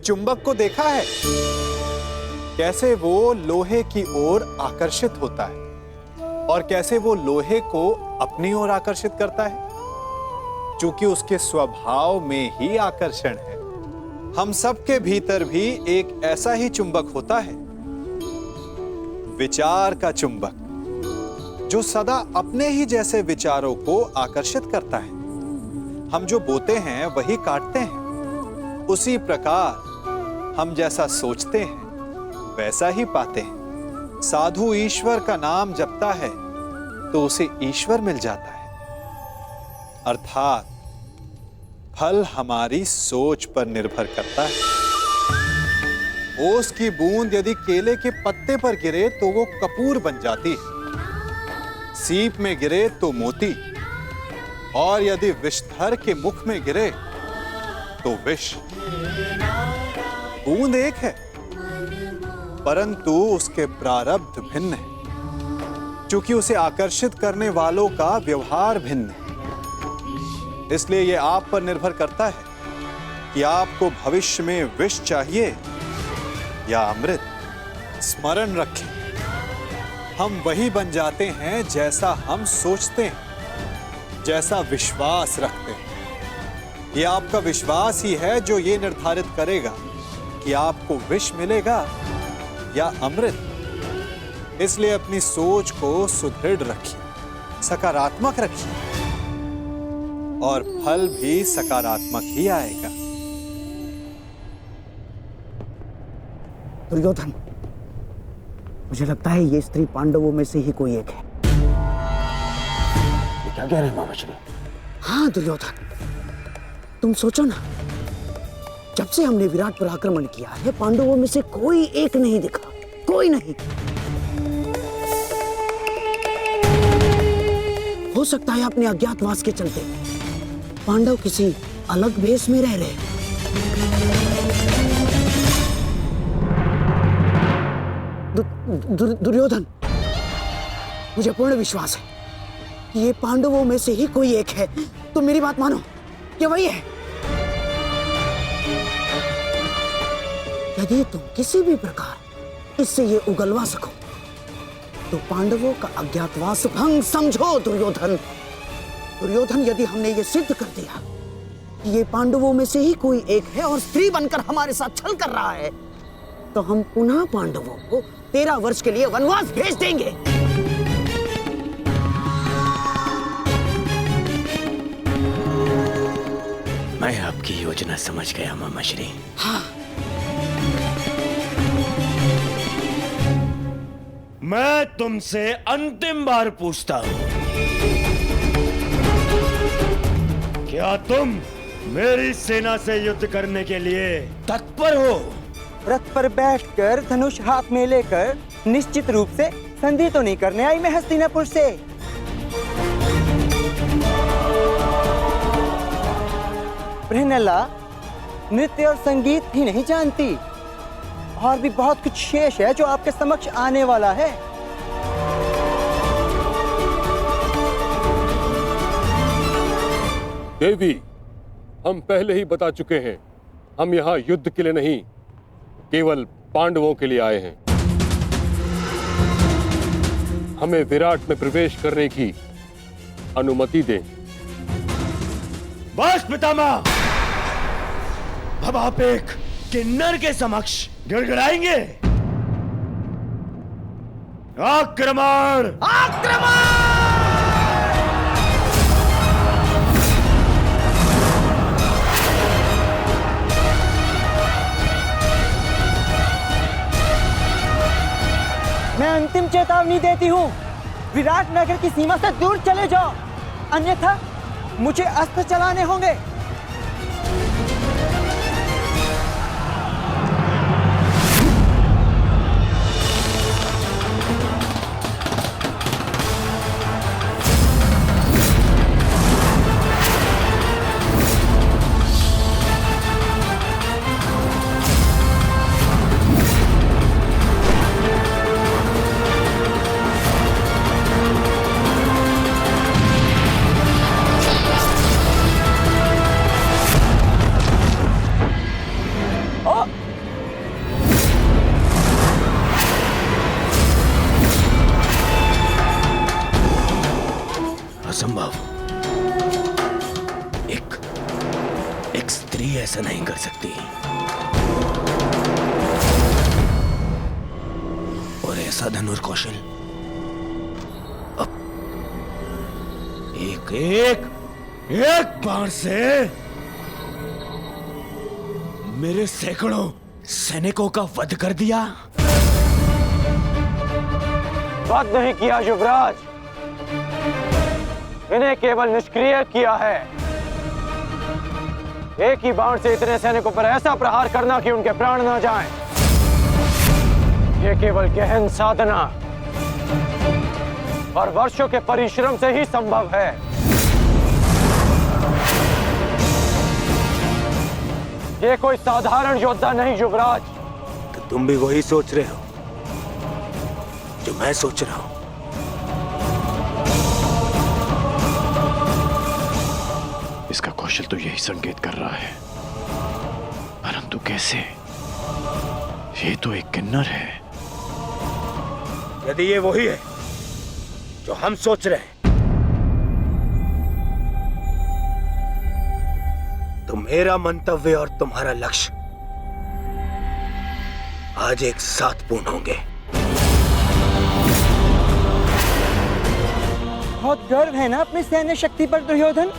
चुंबक को देखा है कैसे वो लोहे की ओर आकर्षित होता है और कैसे वो लोहे को अपनी ओर आकर्षित करता है, क्योंकि उसके स्वभाव में ही आकर्षण है। हम सबके भीतर भी एक ऐसा ही चुंबक होता है, विचार का चुंबक, जो सदा अपने ही जैसे विचारों को आकर्षित करता है। हम जो बोते हैं वही काटते हैं। उसी प्रकार हम जैसा सोचते हैं वैसा ही पाते हैं। साधु ईश्वर का नाम जपता है तो उसे ईश्वर मिल जाता है। अर्थात फल हमारी सोच पर निर्भर करता है। ओस की बूंद यदि केले के पत्ते पर गिरे तो वो कपूर बन जाती है, सीप में गिरे तो मोती, और यदि विषधर के मुख में गिरे तो विष। बूंद एक है परंतु उसके प्रारब्ध भिन्न है, क्योंकि उसे आकर्षित करने वालों का व्यवहार भिन्न है। इसलिए यह आप पर निर्भर करता है कि आपको भविष्य में विष चाहिए या अमृत। स्मरण रखें, हम वही बन जाते हैं जैसा हम सोचते हैं, जैसा विश्वास रखते हैं। यह आपका विश्वास ही है जो ये निर्धारित करेगा कि आपको विष मिलेगा या अमृत। इसलिए अपनी सोच को सुदृढ़ रखिए, सकारात्मक रखिए, और फल भी सकारात्मक ही आएगा। दुर्योधन, मुझे लगता है ये स्त्री पांडवों में से ही कोई एक है। ये क्या कह रहे हैं मामाश्री? हाँ दुर्योधन, तुम सोचो ना, जब से हमने विराट पर आक्रमण किया है पांडवों में से कोई एक नहीं दिखा, कोई नहीं। हो सकता है अपने अज्ञातवास के चलते पांडव किसी अलग भेष में रह रहे। दुर्योधन, मुझे पूर्ण विश्वास है कि ये पांडवों में से ही कोई एक है। तुम मेरी बात मानो, ये वही है। यदि तुम किसी भी प्रकार इससे ये उगलवा सको तो पांडवों का अज्ञातवास भंग समझो। दुर्योधन, यदि हमने ये सिद्ध कर दिया कि ये पांडवों में से ही कोई एक है और स्त्री बनकर हमारे साथ छल कर रहा है, तो हम पुनः पांडवों को 13 वर्ष के लिए वनवास भेज देंगे। मैं आपकी योजना समझ गया मामाश्री। हाँ, मैं तुमसे अंतिम बार पूछता हूं, क्या तुम मेरी सेना से युद्ध करने के लिए तत्पर हो? रथ पर बैठकर धनुष हाथ में लेकर निश्चित रूप से संधि तो नहीं करने आई मैं हस्तिनापुर से। बृहनला नृत्य और संगीत भी नहीं जानती, और भी बहुत कुछ शेष है जो आपके समक्ष आने वाला है। देवी, हम पहले ही बता चुके हैं, हम यहाँ युद्ध के लिए नहीं, केवल पांडवों के लिए आए हैं। हमें विराट में प्रवेश करने की अनुमति दें। बस पितामह, अब आप एक किन्नर के समक्ष गिड़गिड़ाएंगे। आक्रमण! आक्रमण! मैं अंतिम चेतावनी देती हूँ, विराट नगर की सीमा से दूर चले जाओ, अन्यथा मुझे अस्त्र चलाने होंगे। सा धनुर कौशल अब एक एक एक बाण से मेरे सैकड़ों सैनिकों का वध कर दिया। वध नहीं किया युवराज, इन्हें केवल निष्क्रिय किया है। एक ही बाण से इतने सैनिकों पर ऐसा प्रहार करना कि उनके प्राण न जाएं, ये केवल गहन साधना और वर्षों के परिश्रम से ही संभव है। ये कोई साधारण योद्धा नहीं युवराज। तो तुम भी वही सोच रहे हो जो मैं सोच रहा हूं। इसका कौशल तो यही संकेत कर रहा है, परंतु कैसे? ये तो एक किन्नर है। यदि ये वही है जो हम सोच रहे हैं, तो मेरा मंतव्य और तुम्हारा लक्ष्य आज एक साथ पूर्ण होंगे। बहुत गर्व है ना अपनी सैन्य शक्ति पर दुर्योधन,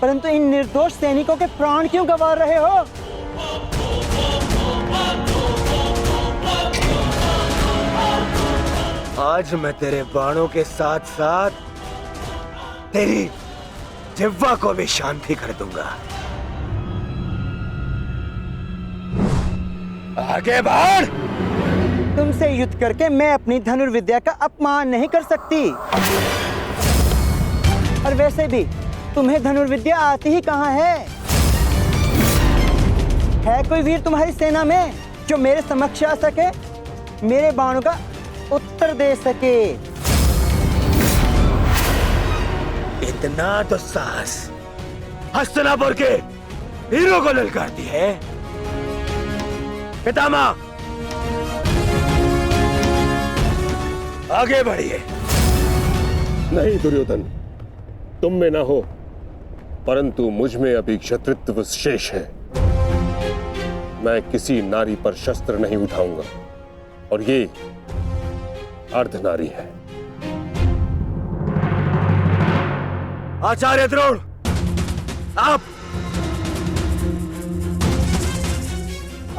परंतु इन निर्दोष सैनिकों के प्राण क्यों गंवा रहे हो? आज मैं तेरे बाणों के साथ साथ तेरी जिह्वा को भी शांति कर दूंगा। आगे बढ़। तुमसे युद्ध करके मैं अपनी धनुर्विद्या का अपमान नहीं कर सकती, और वैसे भी तुम्हें धनुर्विद्या आती ही कहां है? कोई वीर तुम्हारी सेना में जो मेरे समक्ष आ सके, मेरे बाणों का उत्तर दे सके? इतना दुस्साहस हस्तिनापुर के हीरो को ललकारती है। पितामह, आगे बढ़िए। नहीं दुर्योधन, तुम में ना हो, परंतु मुझ में अभी क्षत्रित्व शेष है। मैं किसी नारी पर शस्त्र नहीं उठाऊंगा, और ये अर्धनारी है। आचार्य द्रोण,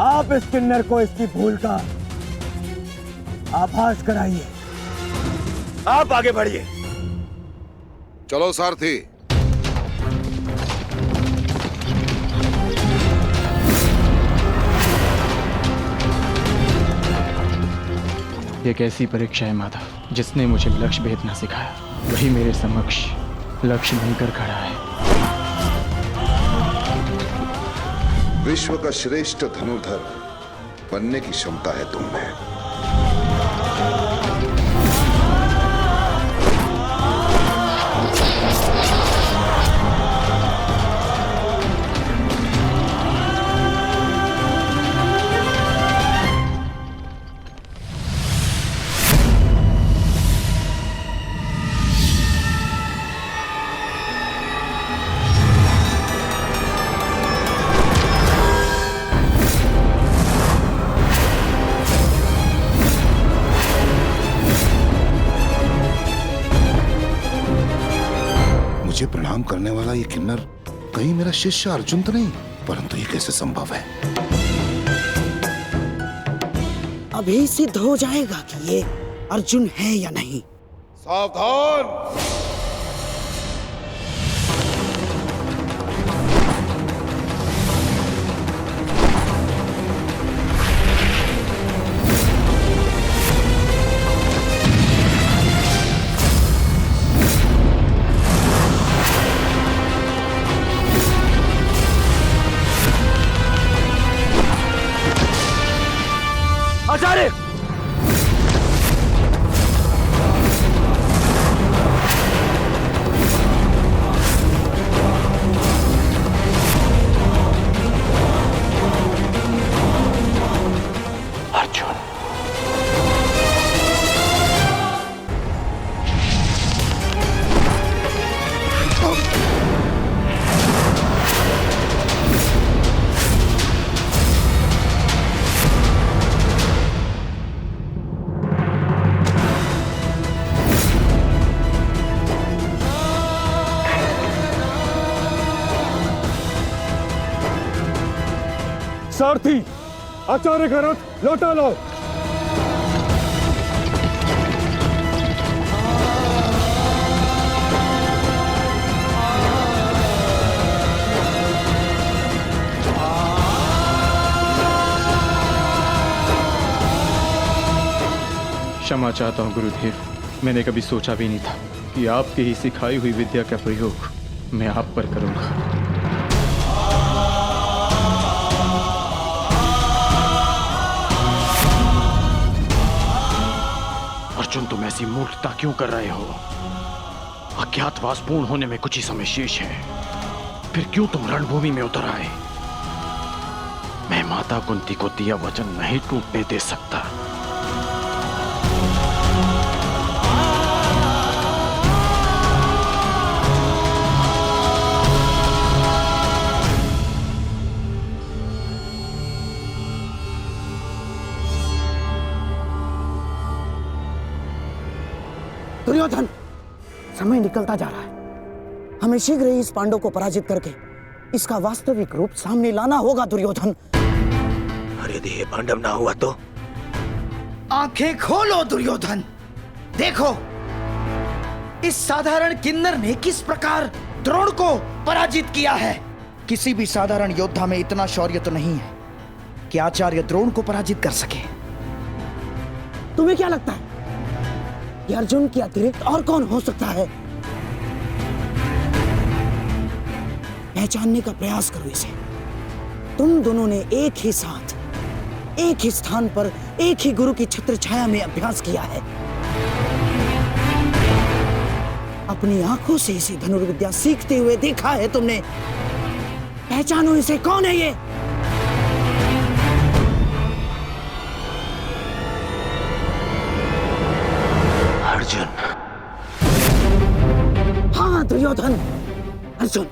आप इस किन्नर को इसकी भूल का आभास कराइए। आप आगे बढ़िए। चलो सारथी। एक ऐसी परीक्षा है माधव, जिसने मुझे लक्ष्य भेदना सिखाया, वही मेरे समक्ष लक्ष्य नहीं कर खड़ा है। विश्व का श्रेष्ठ धनुर्धर बनने की क्षमता है तुम में। मुझे प्रणाम करने वाला ये किन्नर कहीं मेरा शिष्य अर्जुन तो नहीं? परंतु ये कैसे संभव है? अभी सिद्ध हो जाएगा कि ये अर्जुन है या नहीं। सावधान। आचार्य, अर्जुन, सारथी, आचार्य का रथ लौटा लो। क्षमा चाहता हूँ गुरुदेव, मैंने कभी सोचा भी नहीं था कि आपकी ही सिखाई हुई विद्या का प्रयोग मैं आप पर करूंगा। अर्जुन, तुम ऐसी मूर्खता क्यों कर रहे हो? अज्ञातवास पूर्ण होने में कुछ ही समय शेष है, फिर क्यों तुम रणभूमि में उतर आए? मैं माता कुंती को दिया वचन नहीं टूटने दे सकता। दुर्योधन, समय निकलता जा रहा है। हमें शीघ्र ही इस पांडव को पराजित करके इसका वास्तविक रूप सामने लाना होगा दुर्योधन। और यदि ये पांडव ना हुआ तो? आंखें खोलो दुर्योधन, देखो इस साधारण किन्नर ने किस प्रकार द्रोण को पराजित किया है। किसी भी साधारण योद्धा में इतना शौर्य तो नहीं है कि आचार्य द्रोण को पराजित कर सके। तुम्हें क्या लगता है कि अर्जुन के अतिरिक्त और कौन हो सकता है? पहचानने का प्रयास करो इसे। तुम दोनों ने एक ही साथ, एक ही स्थान पर, एक ही गुरु की छत्र छाया में अभ्यास किया है। अपनी आंखों से इसे धनुर्विद्या सीखते हुए देखा है तुमने। पहचानो इसे, कौन है ये? अर्जुन। हाँ दुर्योधन, अर्जुन।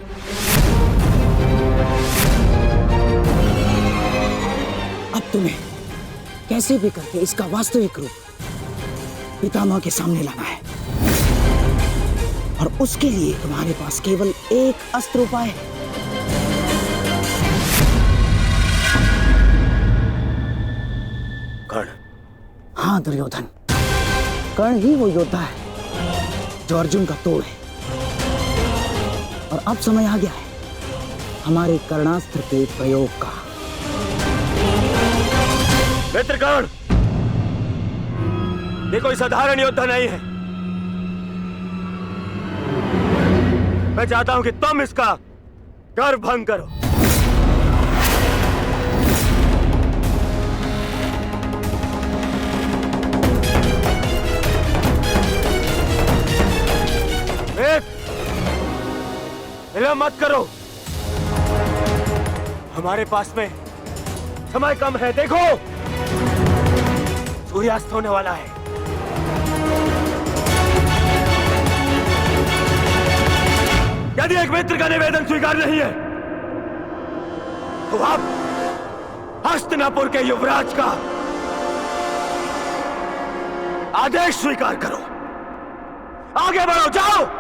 अब तुम्हें कैसे भी करके इसका वास्तविक रूप पितामह के सामने लाना है, और उसके लिए तुम्हारे पास केवल एक अस्त्र उपाय है। कर्ण। हाँ दुर्योधन, कर्ण ही वो योद्धा है जो अर्जुन का तोड़ है। और अब समय आ गया है हमारे कर्णास्त्र के प्रयोग का। मित्र कर्ण, ये कोई साधारण योद्धा नहीं है। मैं चाहता हूं कि तुम इसका गर्व भंग करो। विलंब मत करो, हमारे पास में समय कम है। देखो सूर्यास्त होने वाला है। यदि एक मित्र का निवेदन स्वीकार नहीं है तो आप हस्तिनापुर के युवराज का आदेश स्वीकार करो। आगे बढ़ो, जाओ।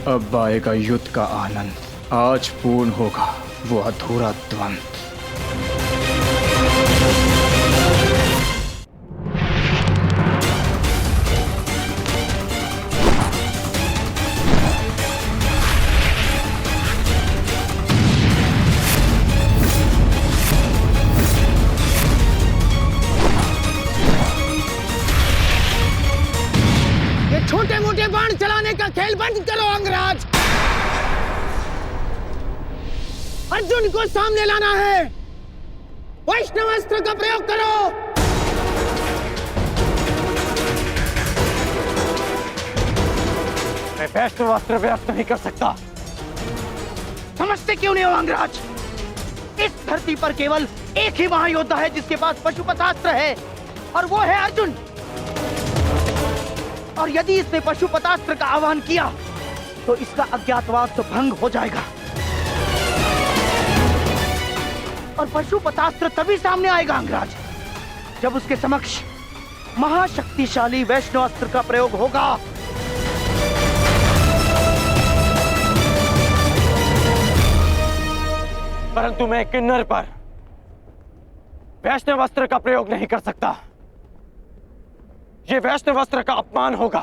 अब आएगा युद्ध का आनंद। आज पूर्ण होगा वो अधूरा द्वंद्व। ये छोटे मोटे बाण चलाने का खेल बंद करो अंगराज। अर्जुन को सामने लाना है। वैष्णव अस्त्र का प्रयोग करो। मैं वैष्णव अस्त्र प्रयोग नहीं कर सकता। समझते क्यों नहीं हो अंगराज? इस धरती पर केवल एक ही महायोद्धा है जिसके पास पशुपतास्त्र है, और वो है अर्जुन। और यदि इसने पशुपतास्त्र का आह्वान किया तो इसका अज्ञातवास भंग हो जाएगा और पशुपतास्त्र तभी सामने आएगा अंगराज जब उसके समक्ष महाशक्तिशाली वैष्णवास्त्र का प्रयोग होगा। परंतु मैं किन्नर पर वैष्णवास्त्र का प्रयोग नहीं कर सकता। यह वैष्णवास्त्र का अपमान होगा।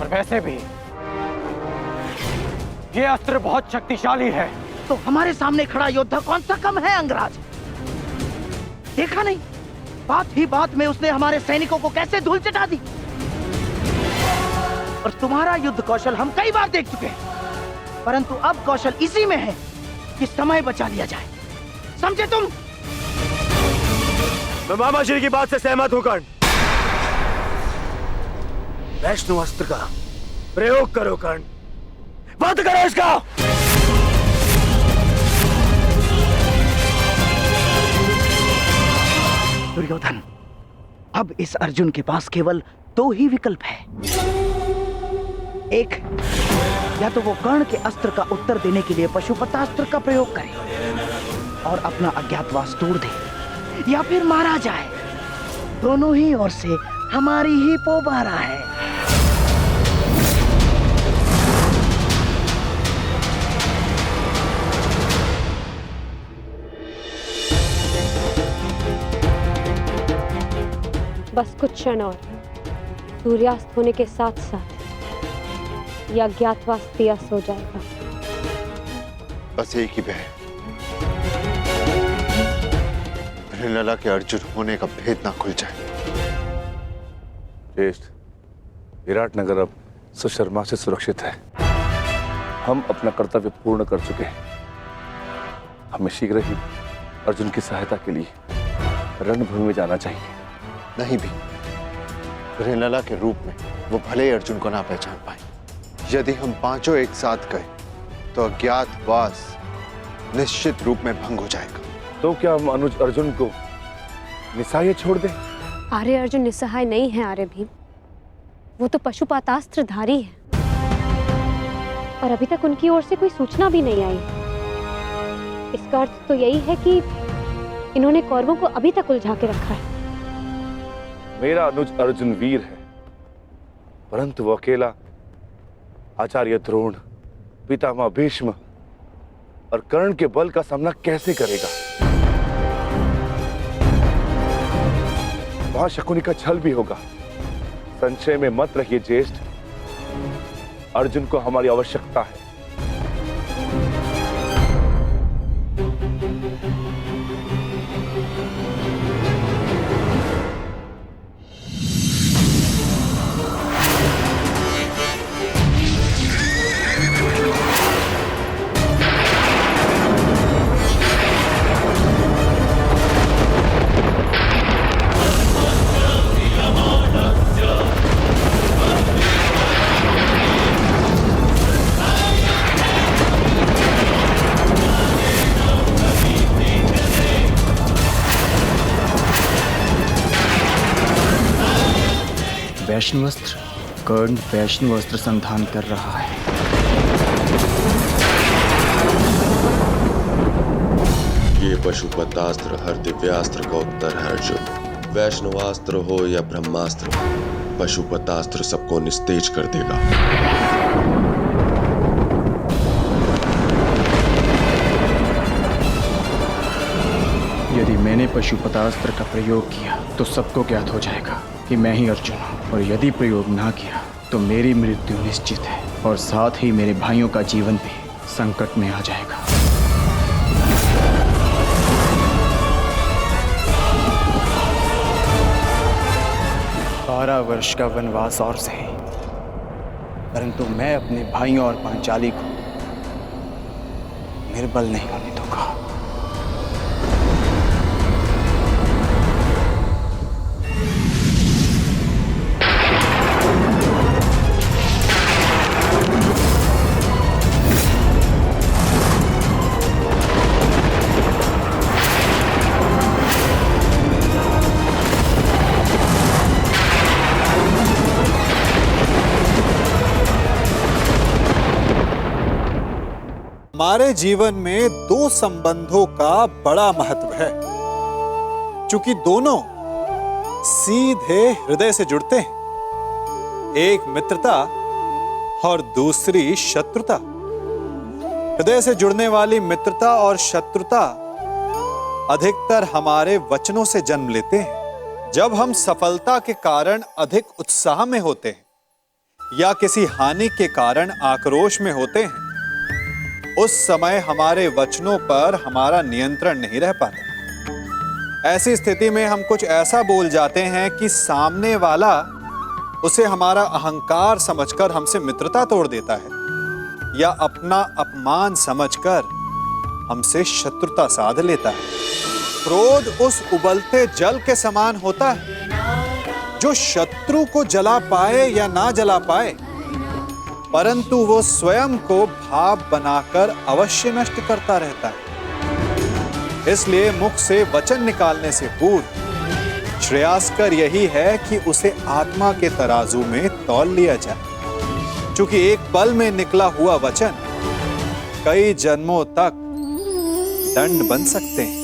और वैसे भी यह अस्त्र बहुत शक्तिशाली है। तो हमारे सामने खड़ा योद्धा कौन सा कम है अंगराज? देखा नहीं बात ही बात में उसने हमारे सैनिकों को कैसे धूल चटा दी। और तुम्हारा युद्ध कौशल हम कई बार देख चुके हैं, परंतु अब कौशल इसी में है कि समय बचा लिया जाए। समझे तुम? मैं मामा श्री की बात से सहमत हूं कर्ण। वैष्णवास्त्र का प्रयोग करो कर्ण, बंद करो इसका। दुर्योधन, अब इस अर्जुन के पास केवल दो ही विकल्प है। एक, या तो वो कर्ण के अस्त्र का उत्तर देने के लिए पशुपतास्त्र का प्रयोग करे और अपना अज्ञातवास तोड़ दे, या फिर मारा जाए। दोनों ही ओर से हमारी ही पोबारा है। बस कुछ क्षण और, सूर्यास्त होने के साथ साथ यह अज्ञातवास दियास हो जाएगा। बस एक ही भय, लला के अर्जुन होने का भेद ना खुल जाए। ज्येष्ठ, विराटनगर अब सुशर्मा से सुरक्षित है। हम अपना कर्तव्य पूर्ण कर चुके हैं। हमें शीघ्र ही अर्जुन की सहायता के लिए रणभूमि में जाना चाहिए। नहीं भी, लला के रूप में वो भले ही अर्जुन को ना पहचान पाए। यदि हम पांचों एक साथ गए तो अज्ञातवास निश्चित रूप में भंग हो जाएगा। तो क्या हम अनुज अर्जुन को निस्सहाय छोड़ दें? आर्य अर्जुन निस्सहाय नहीं है आर्य भीम, वो तो पशुपतास्त्रधारी है और अभी तक उनकी ओर से कोई सूचना भी नहीं आई। इसका अर्थ तो यही है कि इन्होंने कौरवों को अभी तक उलझा के रखा है। मेरा अनुज अर्जुन वीर है, परंतु वो अकेला आचार्य द्रोण, पितामह भीष्म और कर्ण के बल का सामना कैसे करेगा? वहां शकुनी का छल भी होगा। संशय में मत रहिए ज्येष्ठ, अर्जुन को हमारी आवश्यकता है। वैष्णवास्त्र, कर्ण वैष्णवास्त्र संधान कर रहा है। ये पशुपतास्त्र हर दिव्यास्त्र का उत्तर है अर्जुन। वैष्णवास्त्र हो या ब्रह्मास्त्र, पशुपतास्त्र सबको निस्तेज कर देगा। यदि मैंने पशुपतास्त्र का प्रयोग किया तो सबको ज्ञात हो जाएगा कि मैं ही अर्जुन हूँ, और यदि प्रयोग ना किया तो मेरी मृत्यु निश्चित है और साथ ही मेरे भाइयों का जीवन भी संकट में आ जाएगा। 12 वर्ष का वनवास और सही, परंतु मैं अपने भाइयों और पांचाली को निर्बल नहीं होने दूंगा। हमारे जीवन में दो संबंधों का बड़ा महत्व है, क्योंकि दोनों सीधे हृदय से जुड़ते हैं। एक मित्रता और दूसरी शत्रुता। हृदय से जुड़ने वाली मित्रता और शत्रुता अधिकतर हमारे वचनों से जन्म लेते हैं। जब हम सफलता के कारण अधिक उत्साह में होते हैं या किसी हानि के कारण आक्रोश में होते हैं, उस समय हमारे वचनों पर हमारा नियंत्रण नहीं रह पाता। ऐसी स्थिति में हम कुछ ऐसा बोल जाते हैं कि सामने वाला उसे हमारा अहंकार समझकर हमसे मित्रता तोड़ देता है या अपना अपमान समझकर हमसे शत्रुता साध लेता है। क्रोध उस उबलते जल के समान होता है जो शत्रु को जला पाए या ना जला पाए, परंतु वो स्वयं को भाप बनाकर अवश्य नष्ट करता रहता है। इसलिए मुख से वचन निकालने से पूर्व श्रेयस्कर यही है कि उसे आत्मा के तराजू में तौल लिया जाए, क्योंकि एक पल में निकला हुआ वचन कई जन्मों तक दंड बन सकते हैं।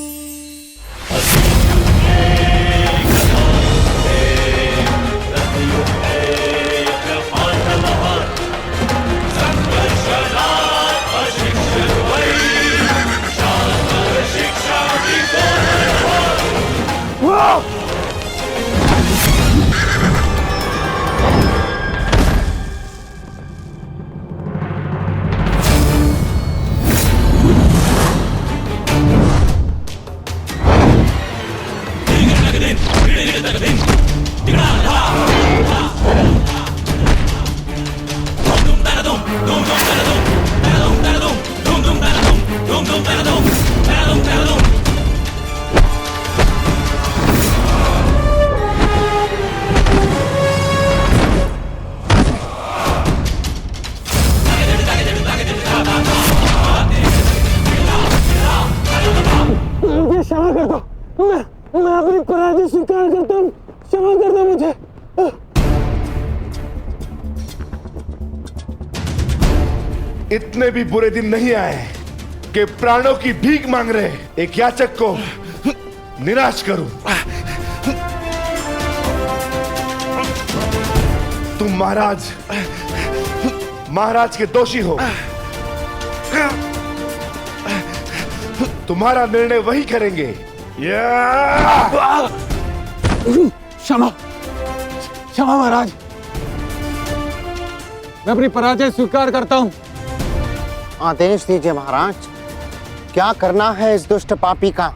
क्षमा कर दो, मैं अपनी पराजय स्वीकार करता हूँ, क्षमा कर दो मुझे। इतने भी बुरे दिन नहीं आए कि प्राणों की भीख मांग रहे एक याचक को निराश करूं। तुम महाराज के दोषी हो। तुम्हारा निर्णय वही करेंगे। क्षमा क्षमा महाराज, मैं अपनी पराजय स्वीकार करता हूँ। आदेश दीजिए महाराज, क्या करना है इस दुष्ट पापी का?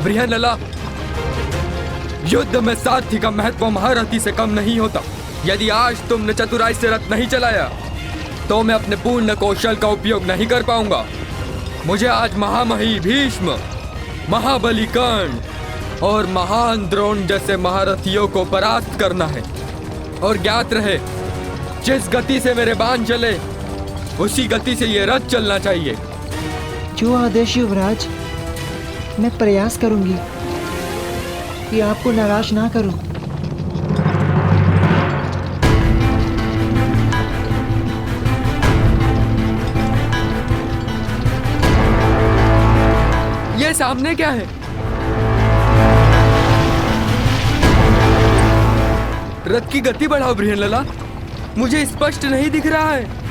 बृहन्नला, युद्ध में सारथी का महत्व महारथी से कम नहीं होता। यदि आज तुमने चतुराई से रथ नहीं चलाया तो मैं अपने पूर्ण कौशल का उपयोग नहीं कर पाऊंगा। मुझे आज महामही भीष्म, महाबली कर्ण और महान द्रोण जैसे महारथियों को परास्त करना है। और ज्ञात रहे, जिस गति से मेरे बाण चले उसी गति से ये रथ चलना चाहिए। जो आदेश युवराज, मैं प्रयास करूंगी कि आपको नाराज ना करूं। ये सामने क्या है? रथ की गति बढ़ाओ बृहन्नला, मुझे स्पष्ट नहीं दिख रहा है।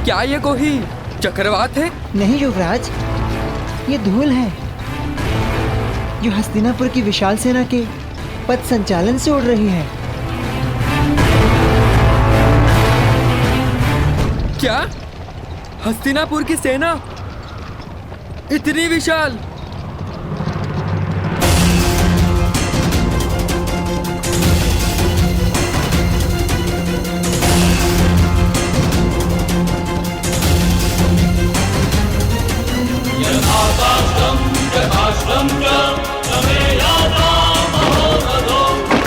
क्या ये कोई चक्रवात है? नहीं युवराज, ये धूल है जो हस्तिनापुर की विशाल सेना के पथ संचालन से उड़ रही है। क्या हस्तिनापुर की सेना इतनी विशाल? यथाशास्त्रं यथाश्रम च तमेयाता महोरथो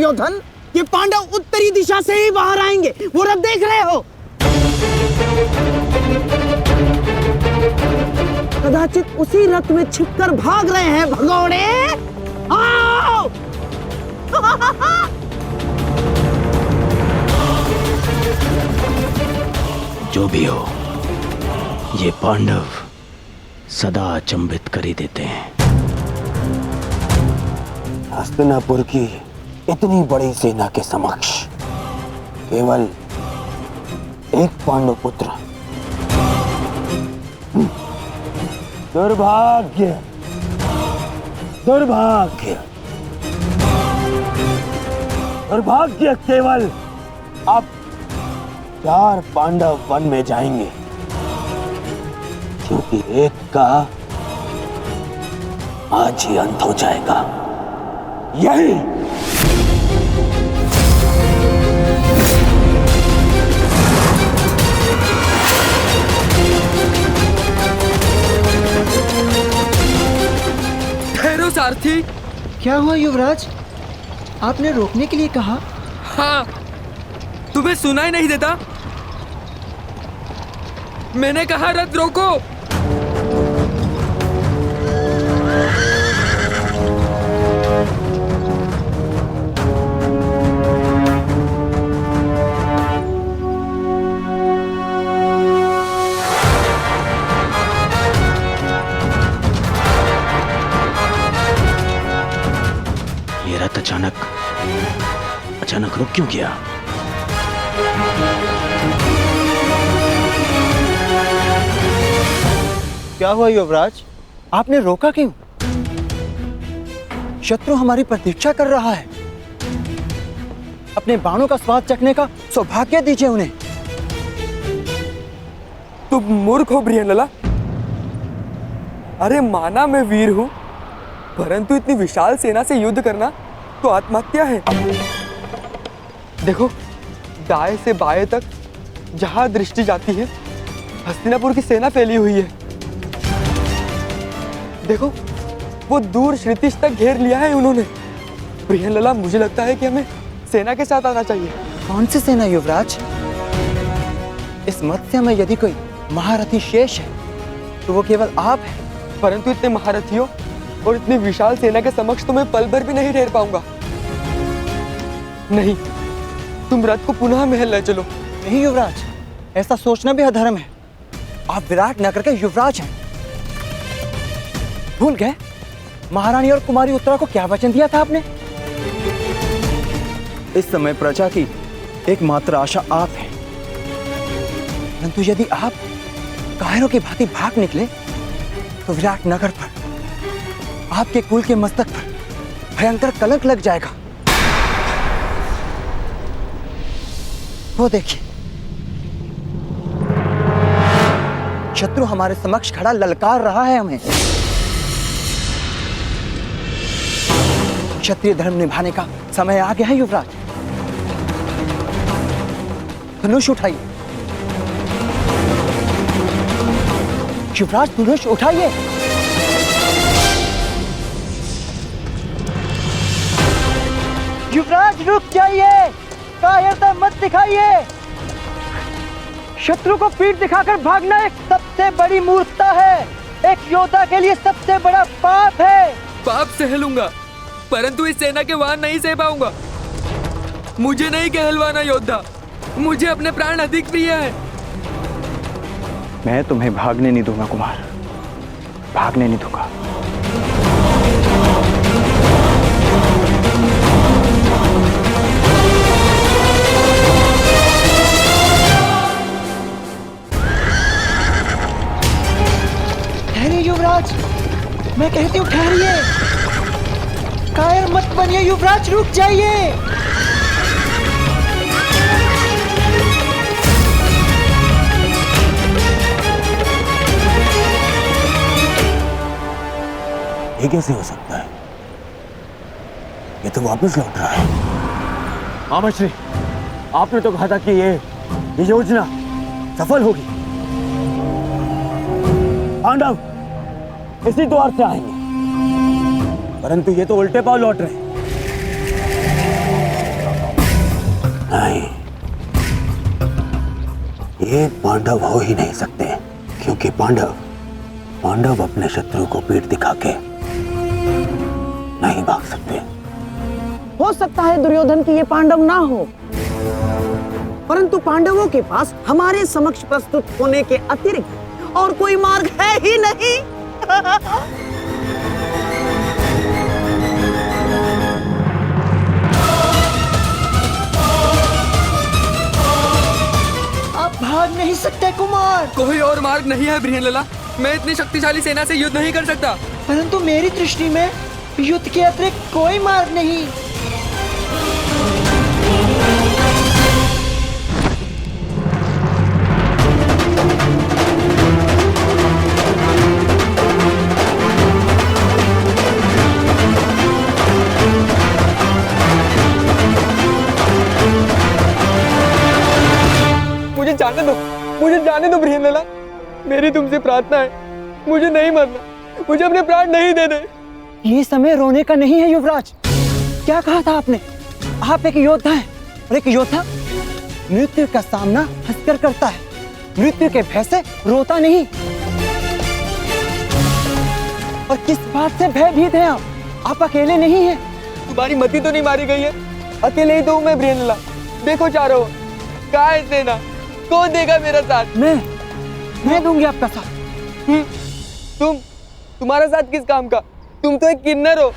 दुर्योधन, ये पांडव उत्तरी दिशा से ही बाहर आएंगे। वो रथ देख रहे हो? कदाचित उसी रथ में छिपकर भाग रहे हैं भगोड़े। आओ! जो भी हो, ये पांडव सदा अचंभित कर ही देते हैं। हस्तिनापुर की इतनी बड़ी सेना के समक्ष केवल एक पांडव पुत्र। दुर्भाग्य, दुर्भाग्य, दुर्भाग्य। केवल अब 4 पांडव वन में जाएंगे, क्योंकि एक का आज ही अंत हो जाएगा। यही ठहरो सारथी। क्या हुआ युवराज? आपने रोकने के लिए कहा। हाँ, तुम्हें सुनाई नहीं देता? मैंने कहा रथ रोको। ये रथ अचानक रुक क्यों गया? क्या हुआ युवराज? आपने रोका क्यों? शत्रु हमारी प्रतीक्षा कर रहा है। अपने बाणों का स्वाद चखने का सौभाग्य दीजिए उन्हें। तुम मूर्ख हो बृहन्नला। अरे माना मैं वीर हूं, परंतु इतनी विशाल सेना से युद्ध करना तो आत्महत्या है। देखो, दाएं से बाएं तक जहां दृष्टि जाती है हस्तिनापुर की सेना फैली हुई है। देखो, वो दूर श्रुतिश तक घेर लिया है उन्होंने। बृहन्नला, मुझे लगता है कि हमें सेना के साथ आना चाहिए। कौन सी सेना युवराज? इस मत्स्य में यदि कोई महारथी शेष है तो वो केवल आप हैं। परंतु इतने महारथियों और इतनी विशाल सेना के समक्ष तो मैं पल भर भी नहीं ठहर पाऊंगा। नहीं, तुम रथ को पुनः महल ले चलो। नहीं युवराज, ऐसा सोचना भी अधर्म है। आप विराट नगर के युवराज हैं। भूल गए महारानी और कुमारी उत्तरा को क्या वचन दिया था आपने? इस समय प्रजा की एकमात्र आशा आप हैं। परंतु यदि आप कायरों की भांति भाग निकले तो विराट नगर पर, आपके कुल के मस्तक पर भयंकर कलंक लग जाएगा। वो देखिए, शत्रु हमारे समक्ष खड़ा ललकार रहा है हमें। क्षत्रिय धर्म निभाने का समय आ गया है युवराज। धनुष उठाइए युवराज, धनुष उठाइए। युवराज रुक जाइए, कायरता मत दिखाइए। शत्रु को पीठ दिखाकर भागना एक सबसे बड़ी मूर्खता है। एक योद्धा के लिए सबसे बड़ा पाप है। पाप सह लूंगा, परंतु इस सेना के वार नहीं सह पाऊंगा। मुझे नहीं कहलवाना योद्धा, मुझे अपने प्राण अधिक प्रिय है। मैं तुम्हें भागने नहीं दूंगा कुमार, भागने नहीं दूंगा। ठहरिए युवराज, मैं कहती हूँ ठहरिए। कायर मत बनिए युवराज, रुक जाइए। ये कैसे हो सकता है? ये तो वापस लौट रहा है। आमश्री, आपने तो कहा था कि ये योजना सफल होगी। पांडव इसी द्वार से आएंगे, परंतु ये तो उल्टे पांव लौट रहे हैं। नहीं, ये पांडव हो ही नहीं सकते, क्योंकि पांडव अपने शत्रु को पीठ दिखा के नहीं भाग सकते। हो सकता है दुर्योधन की ये पांडव ना हो, परंतु पांडवों के पास हमारे समक्ष प्रस्तुत होने के अतिरिक्त और कोई मार्ग है ही नहीं। आप भाग नहीं सकते कुमार। कोई और मार्ग नहीं है बृहनलला। मैं इतनी शक्तिशाली सेना से युद्ध नहीं कर सकता। परंतु मेरी दृष्टि में युद्ध के अतिरिक्त कोई मार्ग नहीं। मुझे जाने दो बृहनलला। मेरी तुमसे प्रार्थना है, मुझे नहीं मरना, मुझे अपने प्राण नहीं देने। ये समय रोने का नहीं है युवराज। क्या कहा था आपने? आप एक योद्धा हैं, और एक योद्धा मृत्यु का सामना हंसकर करता है, मृत्यु के भय से रोता नहीं। और किस बात से भयभीत हैं आप अकेले नहीं हैं। तुम्हारी मति तो नहीं मारी गई है, अकेले ही तो हूं मैं बृहनलला। देखो चारों ओर, कहाँ है सेना? कौन देगा मेरा साथ? मैं दूंगी आपका साथ। तुम्हारा साथ किस काम का? तुम तो एक किन्नर हो।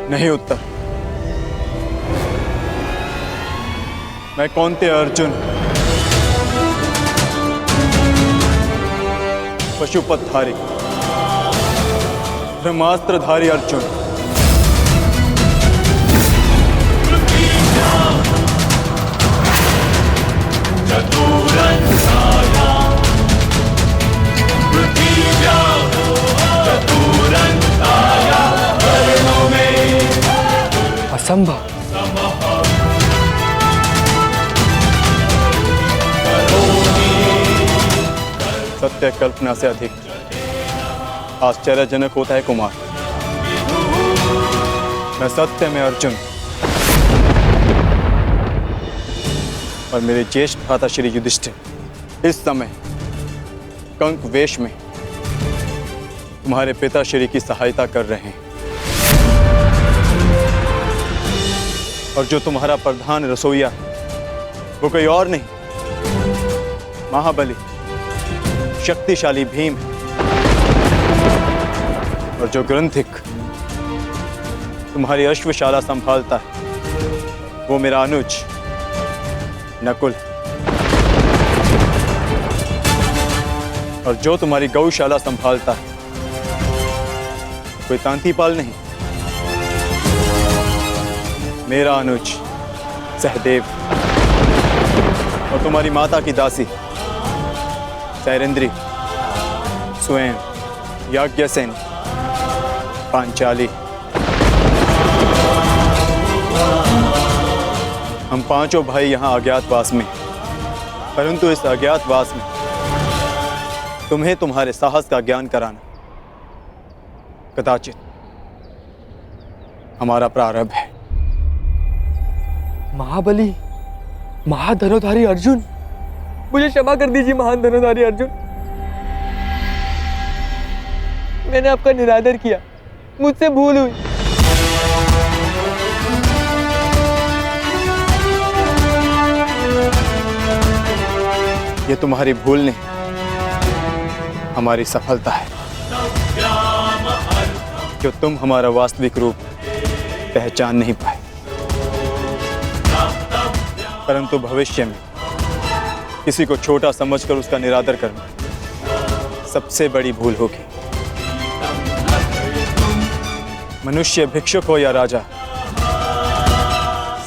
नहीं उत्तर। मैं कौंतेय अर्जुन, पशुपतधारी, ब्रह्मास्त्रधारी अर्जुन, असंभव। सत्य कल्पना से अधिक आश्चर्यजनक होता है कुमार। मैं सत्य में अर्जुन और मेरे ज्येष्ठ भ्राता श्री युधिष्ठिर इस समय कंक वेश में तुम्हारे पिता श्री की सहायता कर रहे हैं। और जो तुम्हारा प्रधान रसोइया है वो कोई और नहीं, महाबली शक्तिशाली भीम है। और जो ग्रंथिक तुम्हारी अश्वशाला संभालता है वो मेरा अनुज नकुल। और जो तुम्हारी गौशाला संभालता है कोई तांतीपाल नहीं, मेरा अनुज सहदेव। और तुम्हारी माता की दासी सैरेंद्री, स्वयं याज्ञसेन, पांचाली। हम पांचों भाई यहाँ अज्ञातवास में, परंतु इस अज्ञातवास में तुम्हें तुम्हारे साहस का ज्ञान कराना कदाचित हमारा प्रारंभ है। महाबली, महाधनुधारी अर्जुन, मुझे क्षमा कर दीजिए महान धनुधारी अर्जुन। मैंने आपका निरादर किया, मुझसे भूल हुई। ये तुम्हारी भूल नहीं, हमारी सफलता है जो तुम हमारा वास्तविक रूप पहचान नहीं पाए। परंतु भविष्य में किसी को छोटा समझकर उसका निरादर करना सबसे बड़ी भूल होगी। मनुष्य भिक्षुक हो या राजा,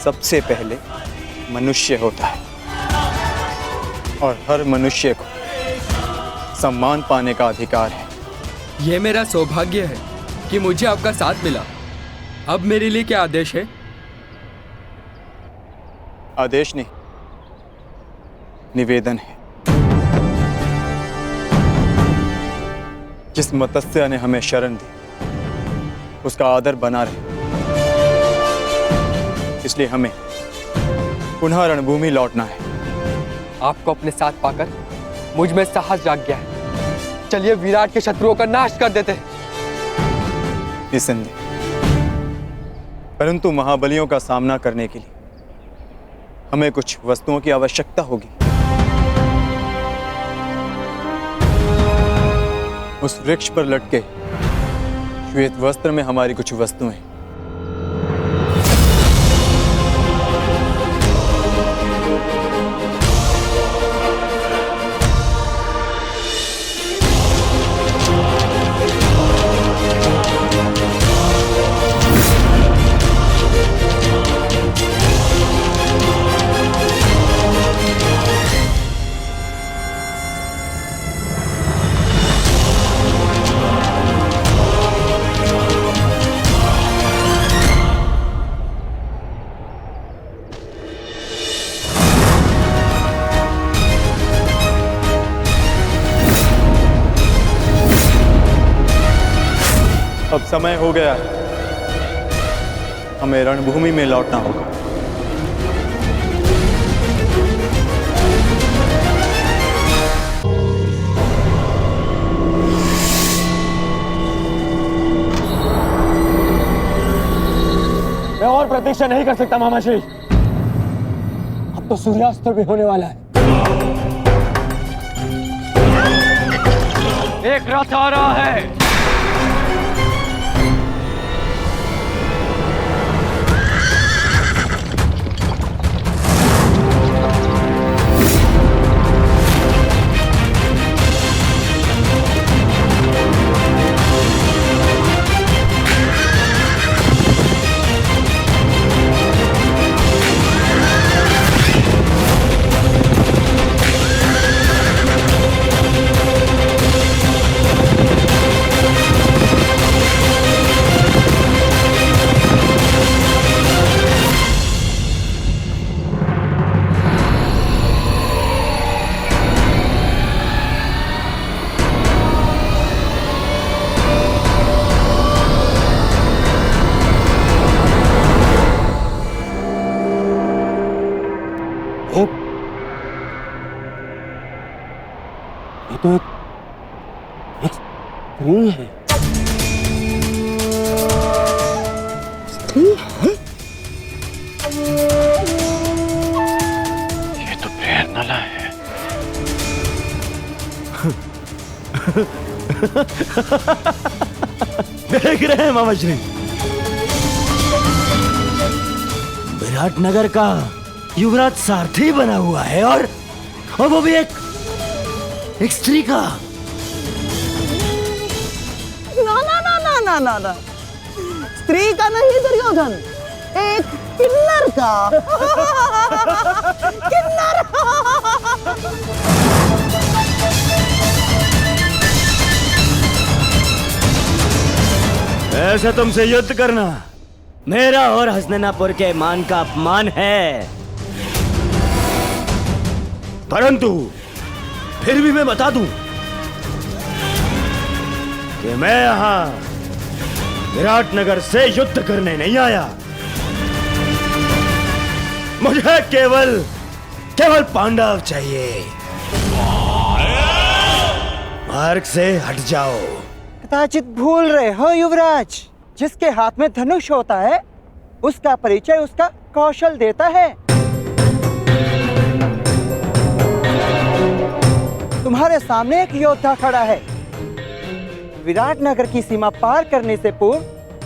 सबसे पहले मनुष्य होता है और हर मनुष्य को सम्मान पाने का अधिकार है। यह मेरा सौभाग्य है कि मुझे आपका साथ मिला। अब मेरे लिए क्या आदेश है? आदेश नहीं, निवेदन है। जिस मत्स्य ने हमें शरण दी उसका आदर बना रहे, इसलिए हमें पुनः रणभूमि लौटना है। आपको अपने साथ पाकर मुझ में साहस जाग गया है। चलिए विराट के शत्रुओं का नाश कर देते हैं। निसंदेह, परंतु महाबलियों का सामना करने के लिए हमें कुछ वस्तुओं की आवश्यकता होगी। उस वृक्ष पर लटके श्वेत वस्त्र में हमारी कुछ वस्तुएं। अब समय हो गया, हमें रणभूमि में लौटना होगा। मैं और प्रतीक्षा नहीं कर सकता मामाश्री। अब तो सूर्यास्त भी होने वाला है। एक रथ आ रहा है। तो एक स्त्री है। स्त्री है? ये तो प्रेरणा है। देख रहे हैं मामाश्री, विराटनगर का युवराज सारथी बना हुआ है और वो भी एक स्त्री का। ना ना ना ना ना ना ना, स्त्री का नहीं दुर्योधन, एक किन्नर का। किन्नर। ऐसे तुमसे युद्ध करना मेरा और हसनैनापुर के मान का अपमान है। परंतु फिर भी मैं बता दूं कि मैं यहां विराटनगर से युद्ध करने नहीं आया। मुझे केवल पांडव चाहिए। मार्ग से हट जाओ। कदाचित भूल रहे हो युवराज, जिसके हाथ में धनुष होता है उसका परिचय उसका कौशल देता है। तुम्हारे सामने एक योद्धा खड़ा है। विराटनगर की सीमा पार करने से पूर्व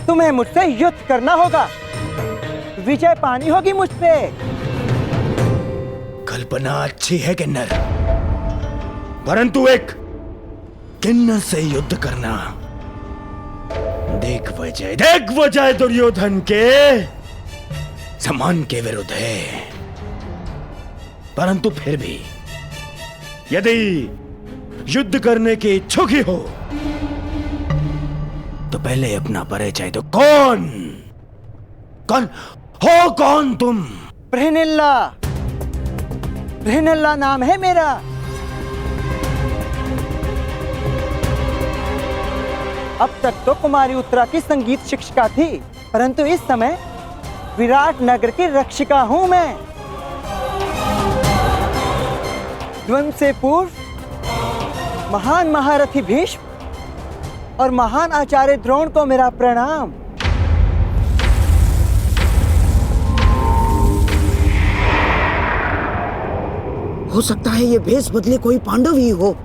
तुम्हें मुझसे युद्ध करना होगा। विजय पानी होगी मुझ पे। कल्पना अच्छी है किन्नर, परंतु एक किन्नर से युद्ध करना देख वजह दुर्योधन के सम्मान के विरुद्ध है। परंतु फिर भी यदि युद्ध करने के इच्छुक ही हो तो पहले अपना परिचय दो। कौन तुम? प्रेरणा, बृहन्नला नाम है मेरा। अब तक तो कुमारी उत्तरा की संगीत शिक्षिका थी, परंतु इस समय विराट नगर की रक्षिका हूं मैं। द्वंद्व से पूर्व महान महारथी भीष्म और महान आचार्य द्रोण को मेरा प्रणाम। हो सकता है ये भेष बदले कोई पांडव ही हो।